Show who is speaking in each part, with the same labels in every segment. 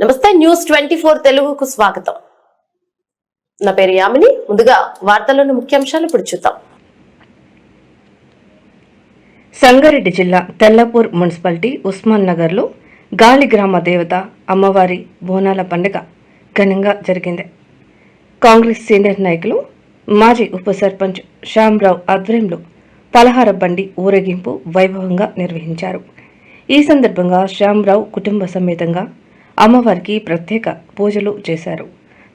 Speaker 1: నమస్తే న్యూస్ 24 తెలుగుకు స్వాగతం. నా పేరు యామిని. ముందుగా వార్తల్లోని ముఖ్యాంశాలు ఇప్పుడు చూద్దాం.
Speaker 2: సంగారెడ్డి జిల్లా తెల్లపూర్ మున్సిపాలిటీ ఉస్మాన్ నగర్లో గాలి గ్రామ దేవత అమ్మవారి బోనాల పండుగ ఘనంగా జరిగింది. కాంగ్రెస్ సీనియర్ నాయకులు మాజీ ఉప సర్పంచ్ శ్యామరావు ఆధ్వర్యంలో పలహార బండి ఊరేగింపు వైభవంగా నిర్వహించారు. ఈ సందర్భంగా శ్యామరావు కుటుంబ సమేతంగా అమ్మవారికి ప్రత్యేక పూజలు చేశారు.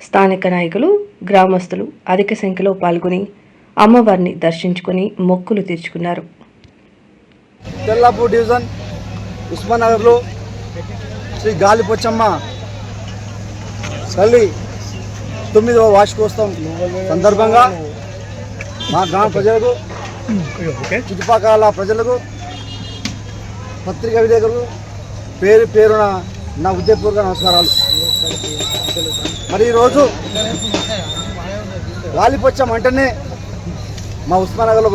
Speaker 2: స్థానిక నాయకులు, గ్రామస్తులు అధిక సంఖ్యలో పాల్గొని అమ్మవారిని దర్శించుకుని మొక్కులు తీర్చుకున్నారు.
Speaker 3: తెల్లాపూర్ డివిజన్ ఉస్మాన్ నగర్లో శ్రీ గాలిపోచమ్మ తల్లి 9వ వార్షికోత్సవం సందర్భంగా మా గ్రామ ప్రజలకు, చుట్టుపక్కల ప్రజలకు, పత్రికా విలేకరులకు పేరు పేరున నా ఉదయపూర్వక నమస్కారాలు. మరి ఈరోజు గాలిపోచమ్మ అంటేనే మా ఉస్మాన్ నగర్లో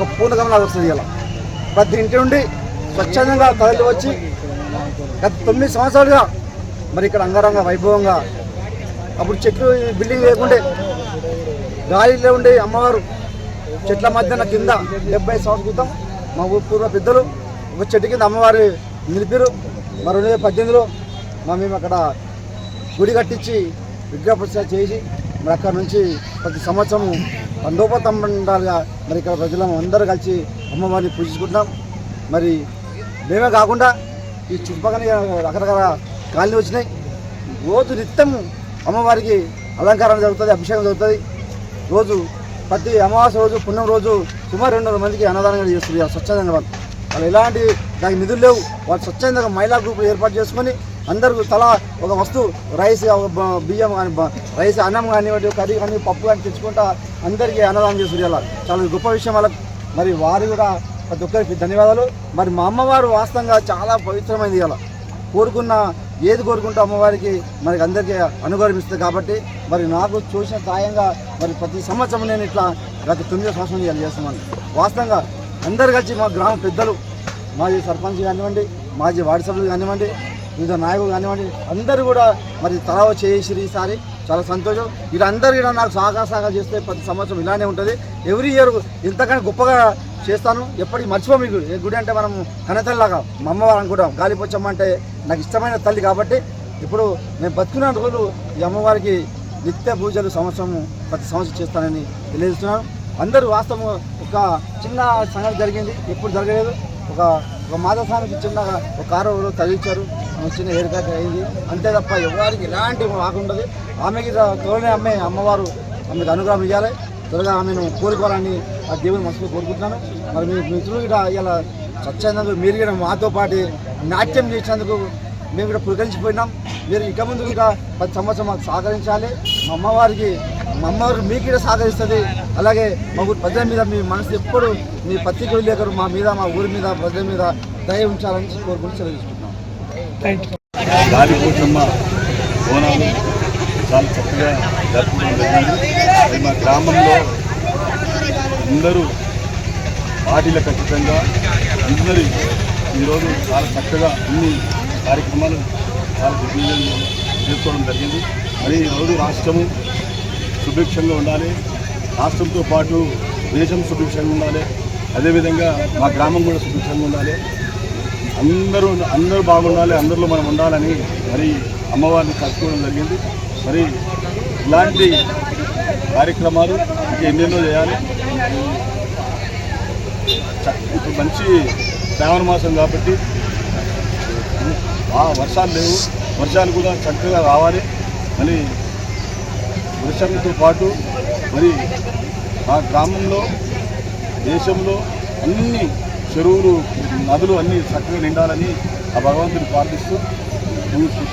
Speaker 3: ఒక పూర్ణగమలా వస్తుంది. ఇలా ప్రతి ఇంటి నుండి స్వచ్ఛందంగా తరలి వచ్చి గత 9 సంవత్సరాలుగా మరి ఇక్కడ అంగరంగ వైభవంగా, అప్పుడు చెట్లు బిల్డింగ్ లేకుండే గాలిలో ఉండే అమ్మవారు చెట్ల మధ్యన కింద 70 సంవత్సరాల క్రితం మా పూర్వ పెద్దలు ఒక చెట్టు కింద అమ్మవారు నిలిపారు. మరి 2018లో మేము అక్కడ గుడి కట్టించి విగ్రహ ప్రతిష్ఠ చేసి మరి అక్కడ నుంచి ప్రతి సంవత్సరం తండోపతండాలుగా మరి ఇక్కడ ప్రజలు అందరూ కలిసి అమ్మవారిని పూజించుకుంటున్నాం. మరి మేమే కాకుండా ఈ చుట్టుపక్కల రకరకాల కాలనీ వచ్చినాయి. రోజు నిత్యం అమ్మవారికి అలంకారం జరుగుతుంది, అభిషేకం జరుగుతుంది. రోజు ప్రతి అమావాస్య రోజు, పుణ్యం రోజు సుమారు 200 మందికి అన్నదానంగా చేస్తుంది స్వచ్ఛందంగా. వాళ్ళు ఎలాంటి దానికి నిధులు లేవు. వాళ్ళు స్వచ్ఛందంగా మహిళా గ్రూప్ ఏర్పాటు చేసుకొని అందరూ తలా ఒక వస్తువు, రైస్, బియ్యం కానీ, రైస్ అన్నం కానివ్వండి, కర్రీ కానీ, పప్పు కానీ తెచ్చుకుంటా అందరికీ అన్నదానం చేస్తుంది. అలా చాలా గొప్ప విషయం వాళ్ళకి. మరి వారు కూడా ప్రతి ఒక్కరికి ధన్యవాదాలు. మరి మా అమ్మవారు వాస్తవంగా చాలా పవిత్రమైనది. అలా ఏది కోరుకుంటే అమ్మవారికి మనకి అందరికీ అనుగౌరవిస్తుంది. కాబట్టి మరి నాకు చూసిన సాయంగా మరి ప్రతి సంవత్సరం నేను ఇట్లా గత 9 సంవత్సరం చేస్తున్నాను. వాస్తవంగా అందరు కలిసి మా గ్రామ పెద్దలు, మాజీ సర్పంచ్ కానివ్వండి, మాజీ వార్డు సభ్యులు కానివ్వండి, వివిధ నాయకులు కానివ్వండి, అందరూ కూడా మరి తలా చేసి ఈసారి చాలా సంతోషం. వీళ్ళందరూ కూడా నాకు సహకారం చేస్తే ప్రతి సంవత్సరం ఇలానే ఉంటుంది. ఎవ్రీ ఇయర్ ఇంతకన్నా గొప్పగా చేస్తాను. ఎప్పటికీ మర్చిపోము. ఈ గుడి అంటే మనం కన్నతల్లిలాగా మా అమ్మవారు అనుకుంటాం. గాలిపోచమ్మ అంటే నాకు ఇష్టమైన తల్లి. కాబట్టి ఇప్పుడు నేను బతుకున్న రోజులు ఈ అమ్మవారికి నిత్య పూజలు ప్రతి సంవత్సరం చేస్తానని తెలియజేస్తున్నాను. అందరూ వాస్తవం ఒక చిన్న సంగతి జరిగింది, ఎప్పుడు జరగలేదు. ఒక మాధవస్వామికి చిన్నగా ఒక కారు తగిలించారు, చిన్న ఏర్పాటు అయింది అంతే తప్ప ఎవరికి ఎలాంటి రాకుండదు. ఆమెకి త్వరనే అమ్మవారు ఆమెకు అనుగ్రహం ఇవ్వాలి, త్వరగా ఆమెను కోరుకోవాలని ఆ దేవుని మనసులో కోరుకుంటున్నాను. మరి మీ మిత్రులు కూడా ఇలా స్వచ్ఛందంగా మీరు కూడా మాతో పాటు నాట్యం చేసినందుకు మేము కూడా పురకరించిపోయినాం. మీరు ఇక ముందు కూడా ప్రతి సంవత్సరం మాకు సహకరించాలి. మా అమ్మవారు మీకు కూడా సహకరిస్తుంది. అలాగే మా ఊరి ప్రజల మీద మీ మనసు ఎప్పుడు మీ పత్రిక విలేకరు మా మీద, మా ఊరి మీద, ప్రజల మీద దయ ఉంచాలని కోరుకుంటూ సెలవుకుంటున్నాం.
Speaker 4: గాలిపోచమ్మ బోనాలు చాలా చక్కగా జరుపుకోవడం జరిగింది. మా గ్రామంలో అందరూ పార్టీల ఖచ్చితంగా అందరూ ఈరోజు చాలా చక్కగా అన్ని కార్యక్రమాలు చాలా దిగ్విజయంగా చేసుకోవడం జరిగింది. మరి ఈరోజు రాష్ట్రము సుభిక్షంగా ఉండాలి, రాష్ట్రంతో పాటు దేశం సుభిక్షంగా ఉండాలి, అదేవిధంగా మా గ్రామం కూడా సుభిక్షంగా ఉండాలి. అందరూ బాగుండాలి, అందరిలో మనం ఉండాలని మరి అమ్మవారిని కలుసుకోవడం జరిగింది. మరి ఇలాంటి కార్యక్రమాలు ఇంకా ఎన్నెన్నో చేయాలి. ఇప్పుడు మంచి శ్రావణ మాసం కాబట్టి వర్షాలు లేవు, వర్షాలు కూడా చక్కగా రావాలి. మరి వర్షంతో పాటు మరి మా గ్రామంలో, దేశంలో అన్ని చెరువులు, నదులు అన్నీ చక్కగా నిండాలని ఆ భగవంతుని ప్రార్థిస్తూ ముందుకు